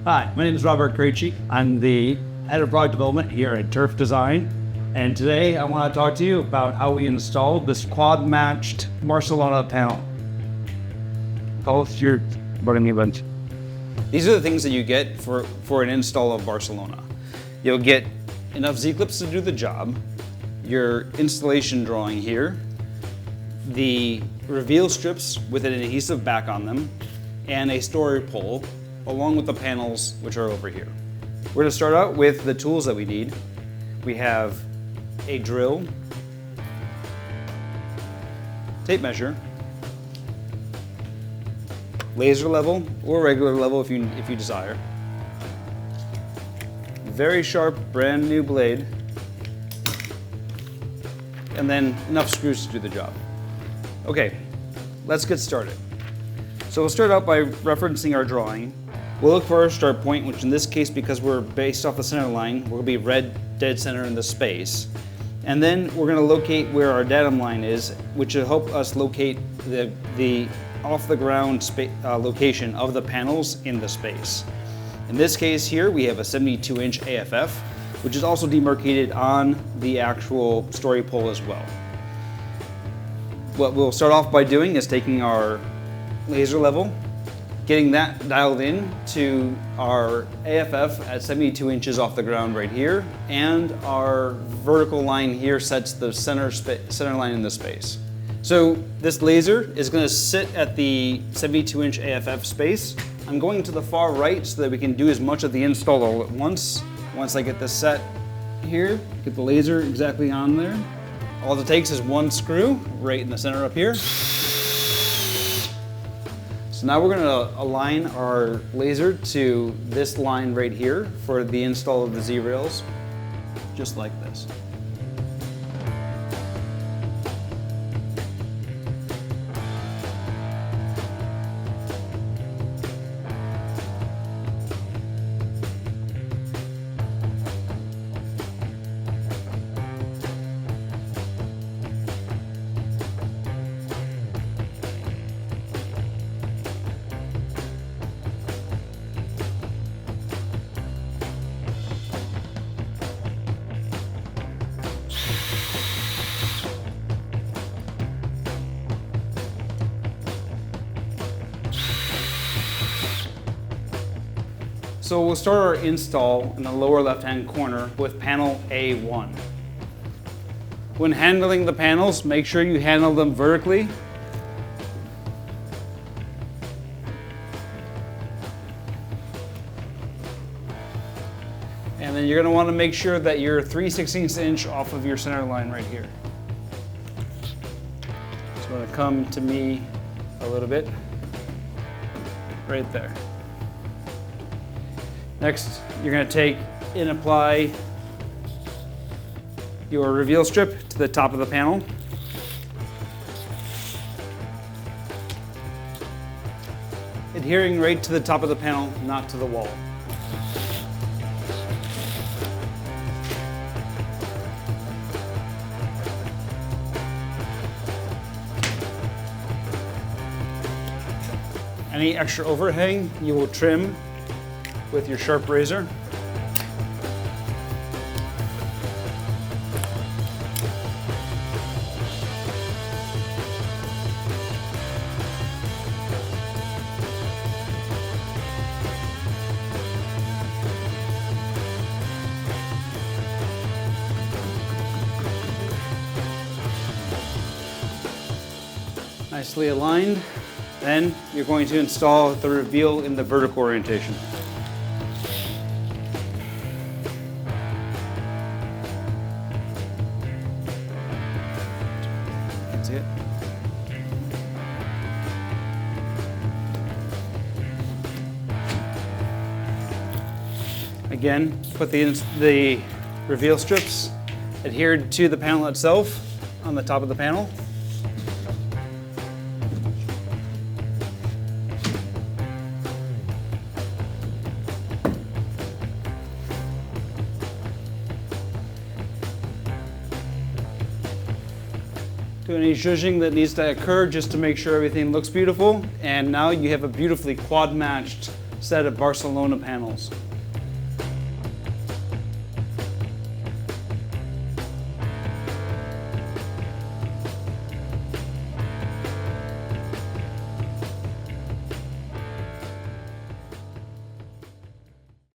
Hi, my name is Robert Krejci. I'm the head of product development here at Turf Design. And today I want to talk to you about how we installed this quad matched Barcelona panel. Both your bottom event. These are the things that you get for an install of Barcelona. You'll get enough Z-clips to do the job, your installation drawing here, the reveal strips with an adhesive back on them, and a story pole, along with the panels which are over here. We're going to start out with the tools that we need. We have a drill, tape measure, laser level or regular level if you desire, very sharp brand new blade, and then enough screws to do the job. Okay, let's get started. So we'll start out by referencing our drawing. We'll look for our start point, which in this case, because we're based off the center line, we're going to be red dead center in the space. And then we're going to locate where our datum line is, which will help us locate the off the ground location of the panels in the space. In this case here, we have a 72-inch AFF, which is also demarcated on the actual story pole as well. What we'll start off by doing is taking our laser level, getting that dialed in to our AFF at 72 inches off the ground right here, and our vertical line here sets the center line in the space. So this laser is going to sit at the 72-inch AFF space. I'm going to the far right so that we can do as much of the install all at once. Once I get this set here, get the laser exactly on there. All it takes is one screw right in the center up here. So now we're going to align our laser to this line right here for the install of the Z-rails, just like this. So we'll start our install in the lower left-hand corner with panel A1. When handling the panels, make sure you handle them vertically. And then you're going to want to make sure that you're 3/16 inch off of your center line right here. It's going to come to me a little bit, right there. Next, you're going to take and apply your reveal strip to the top of the panel. Adhering right to the top of the panel, not to the wall. Any extra overhang you will trim with your sharp razor. Nicely aligned. Then you're going to install the reveal in the vertical orientation. It. Again, put the reveal strips adhered to the panel itself on the top of the panel. Do any zhuzhing that needs to occur just to make sure everything looks beautiful. And now you have a beautifully quad matched set of Barcelona panels.